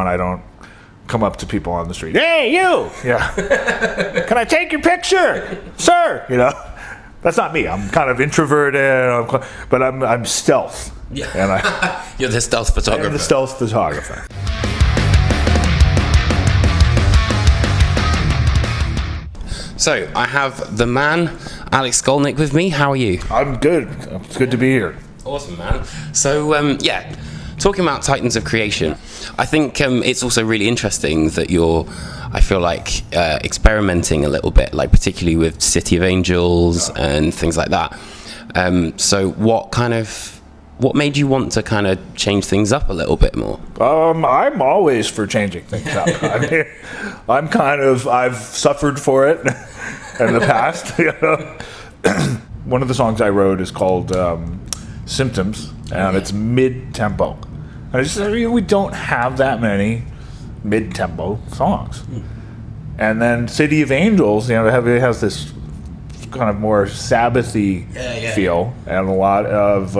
And I don't come up to people on the street. Hey, you! Yeah. Can I take your picture, sir? You know, that's not me. I'm kind of introverted, but I'm stealth. Yeah. And You're the stealth photographer. I'm the stealth photographer. So I have the man, Alex Skonick, with me. How are you? I'm good. It's good to be here. Awesome, man. So, talking about Titans of Creation, I think it's also really interesting that you're, I feel like, experimenting a little bit, like particularly with City of Angels and things like that. So what made you want to kind of change things up a little bit more? I'm always for changing things up. I mean, I've suffered for it in the past. You know? One of the songs I wrote is called Symptoms, and it's mid-tempo. And we don't have that many mid-tempo songs. And then City of Angels, you know, it has this kind of more Sabbath-y feel, and a lot of...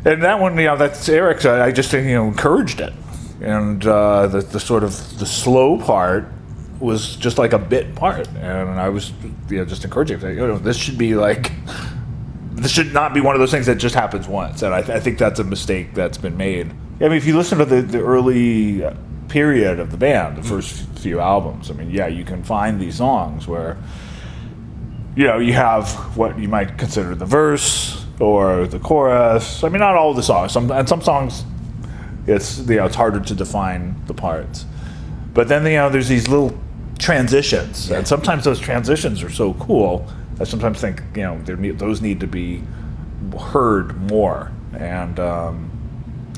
and that one, you know, that's Eric's. I just, you know, encouraged it. And the sort of the slow part was just like a bit part. And I was, you know, just encouraging it. You know, this should not be one of those things that just happens once. And I think that's a mistake that's been made. I mean, if you listen to the early period of the band, the first few albums, I mean, yeah, you can find these songs where, you know, you have what you might consider the verse or the chorus. I mean, not all the songs. Some songs, it's, you know, it's harder to define the parts. But then, you know, there's these little transitions, and sometimes those transitions are so cool. I sometimes think, you know, those need to be heard more. And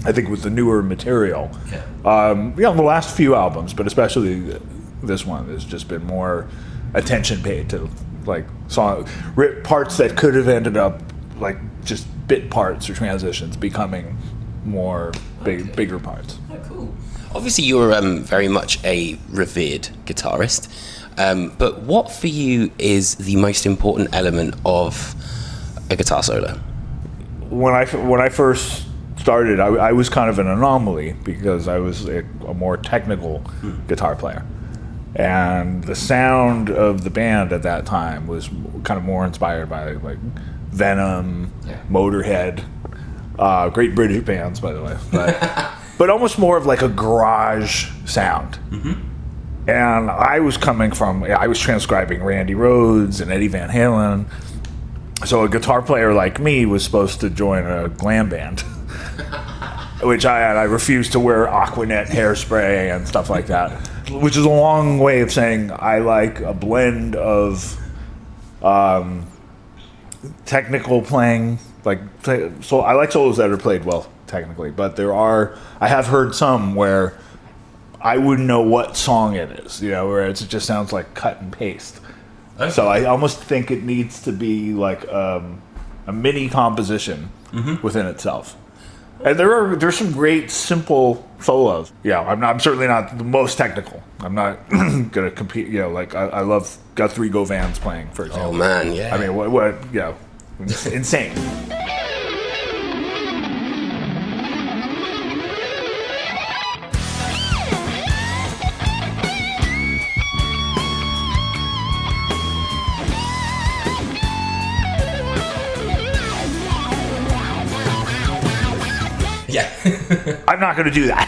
I think with the newer material, you know, the last few albums, but especially this one, there's just been more attention paid to like parts that could have ended up like just bit parts or transitions becoming more bigger parts. Oh, cool. Obviously, you're very much a revered guitarist, but what for you is the most important element of a guitar solo? When I first started, I was kind of an anomaly because I was a more technical guitar player. And the sound of the band at that time was kind of more inspired by like Venom, Motorhead, great British bands, by the way, but almost more of like a garage sound. And I was I was transcribing Randy Rhoads and Eddie Van Halen, so a guitar player like me was supposed to join a glam band, which I refused to wear Aquanet hairspray and stuff like that. Which is a long way of saying I like a blend of technical playing, so I like solos that are played well technically, but I have heard some where I wouldn't know what song it is, you know, where it just sounds like cut and paste. Okay. So I almost think it needs to be like a mini composition within itself. And there's some great simple solos. Yeah, I'm certainly not the most technical. I'm not gonna compete. You know, like I love Guthrie Govan's playing, for example. Oh man, yeah. I mean, what you know, insane. Yeah. I'm not going to do that.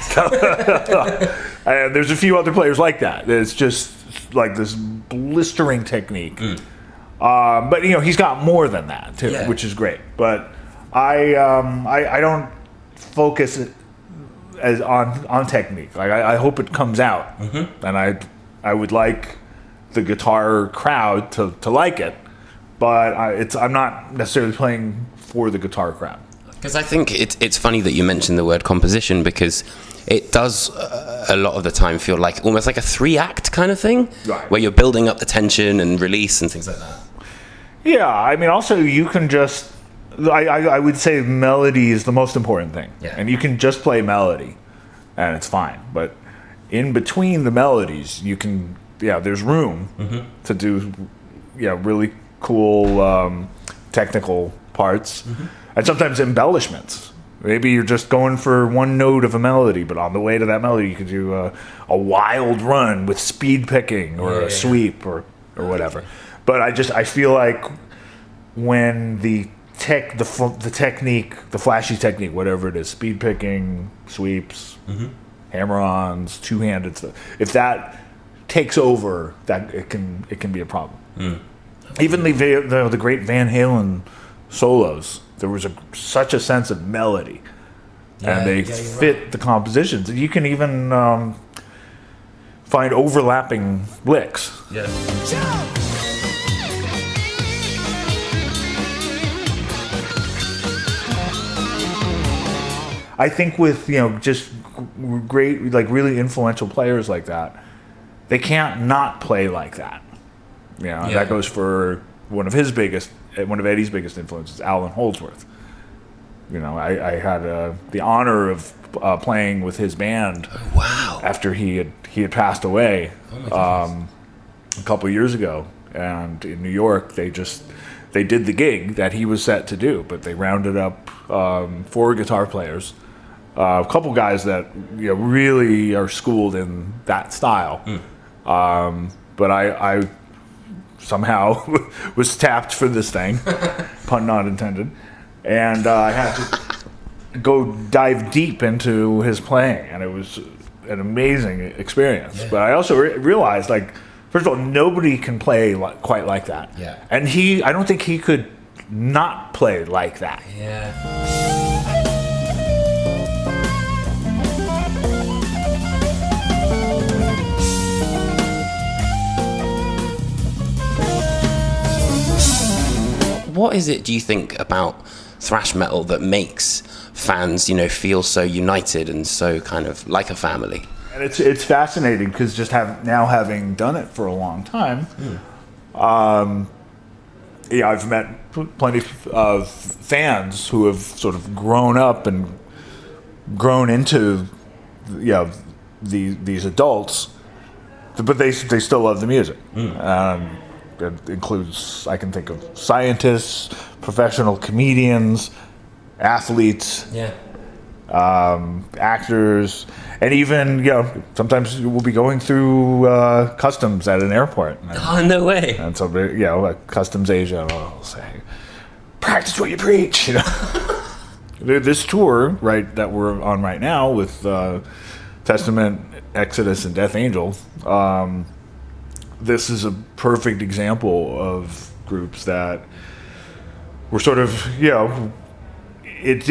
And there's a few other players like that. It's just like this blistering technique. But, you know, he's got more than that, too, which is great. But I don't focus as on technique. Like I hope it comes out. And I would like the guitar crowd to like it. But I'm not necessarily playing for the guitar crowd. Because I think it's funny that you mentioned the word composition, because it does a lot of the time feel like almost like a 3-act kind of thing, right, where you're building up the tension and release and things like that. Yeah, I mean, also you can just, I would say melody is the most important thing. Yeah. And you can just play melody and it's fine. But in between the melodies, you can, there's room to do, really cool technical parts. And sometimes embellishments, Maybe you're just going for one note of a melody, but on the way to that melody, you could do a wild run with speed picking or a sweep or whatever. But I feel like when the technique, the flashy technique, whatever it is, speed picking, sweeps, hammer-ons, two-handed stuff, if that takes over, that it can be a problem. Even the great Van Halen solos, there was such a sense of melody, and they fit the compositions. You can even find overlapping licks. Yeah. I think with just great, like really influential players like that, they can't not play like that. That goes for one of Eddie's biggest influences, Alan Holdsworth. I had the honor of playing with his band. Wow! After he had passed away a couple of years ago, and in New York they did the gig that he was set to do, but they rounded up 4 guitar players, a couple guys that really are schooled in that style. But I somehow was tapped for this thing, pun not intended, and I had to go dive deep into his playing, and it was an amazing experience. Yeah. But I also realized, first of all, nobody can play quite like that. Yeah. And I don't think he could not play like that. Yeah. What is it, do you think, about thrash metal that makes fans, feel so united and so kind of like a family? And it's fascinating because just having done it for a long time, I've met plenty of fans who have sort of grown up and grown into these adults, but they still love the music. It includes, I can think of scientists, professional comedians, athletes, actors, and even sometimes we'll be going through customs at an airport. No way! And so like customs Asia will say, "Practice what you preach." This tour, right, that we're on right now with Testament, Exodus, and Death Angel. This is a perfect example of groups that were sort of, it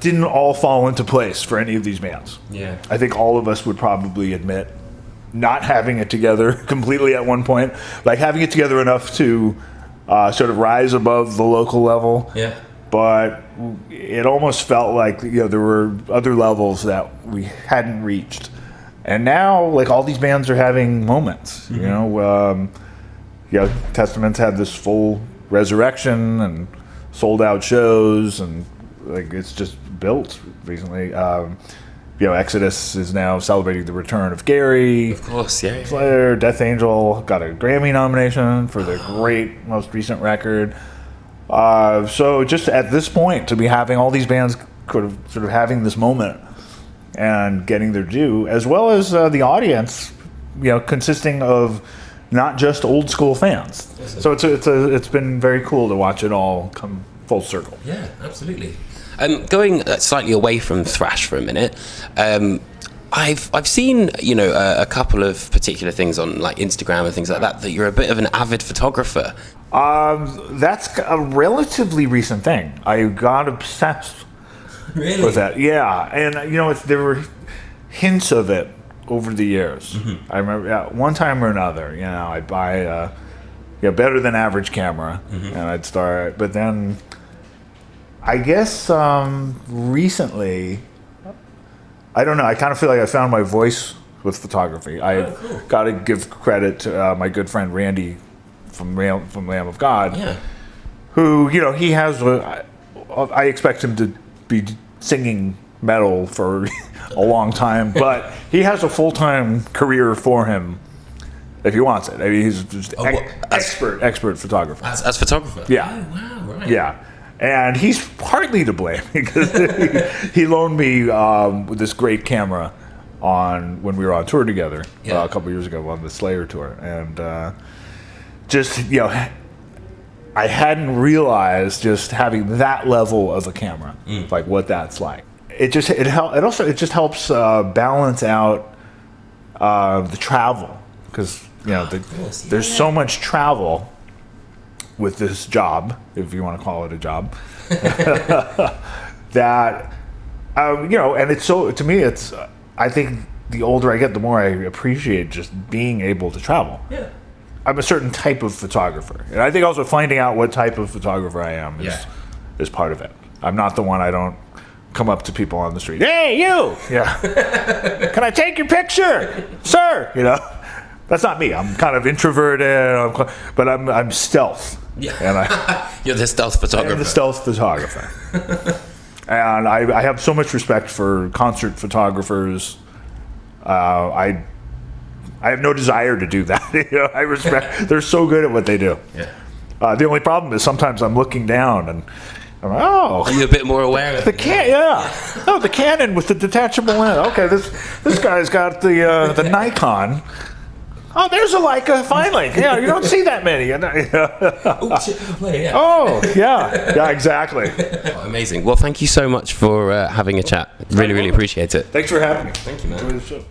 didn't all fall into place for any of these bands. Yeah. I think all of us would probably admit not having it together completely at one point, like having it together enough to sort of rise above the local level. Yeah. But it almost felt like, there were other levels that we hadn't reached. And now, all these bands are having moments. Testament's had this full resurrection and sold out shows, and it's just built recently. Exodus is now celebrating the return of Gary. Of course, yeah. Slayer, Death Angel got a Grammy nomination for their great most recent record. So just at this point, to be having all these bands sort of having this moment and getting their due, as well as the audience, consisting of not just old school fans. So it's been very cool to watch it all come full circle. Yeah, absolutely. Going slightly away from thrash for a minute, I've seen a couple of particular things on Instagram and things like that you're a bit of an avid photographer. That's a relatively recent thing. I got obsessed. Really? With that, yeah, and there were hints of it over the years. I remember one time or another, I'd buy a better than average camera, and I'd start. But then, I guess recently, I don't know. I kind of feel like I found my voice with photography. I got to give credit to my good friend Randy from Lamb of God, who he has. I expect him to be singing metal for a long time, but he has a full-time career for him if he wants it. He's just expert photographer. As photographer? Yeah. Oh, wow, right. Yeah. And he's partly to blame because he loaned me this great camera when we were on tour together a couple years ago on the Slayer tour, and just I hadn't realized just having that level of a camera, like what that's like. It just helps balance out the travel, because there's so much travel with this job, if you want to call it a job, that and it's so, to me, it's I think the older I get, the more I appreciate just being able to travel. Yeah. I'm a certain type of photographer, and I think also finding out what type of photographer I am is part of it. I'm not the one. I don't come up to people on the street. Hey, you! Yeah. Can I take your picture, sir? That's not me. I'm kind of introverted, but I'm stealth. Yeah. And You're the stealth photographer. I'm the stealth photographer. And I have so much respect for concert photographers. I have no desire to do that. I respect. They're so good at what they do. Yeah. The only problem is sometimes I'm looking down and I'm like, oh. Are you a bit more aware of the the Canon with the detachable lens. Okay, this guy's got the Nikon. Oh, there's a Leica, finally. Yeah, you don't see that many. Oh, shit, play, yeah. Oh, yeah, exactly. Oh, amazing. Well, thank you so much for having a chat. Really, really appreciate it. Thanks for having me. Thank you, man. Enjoy the show.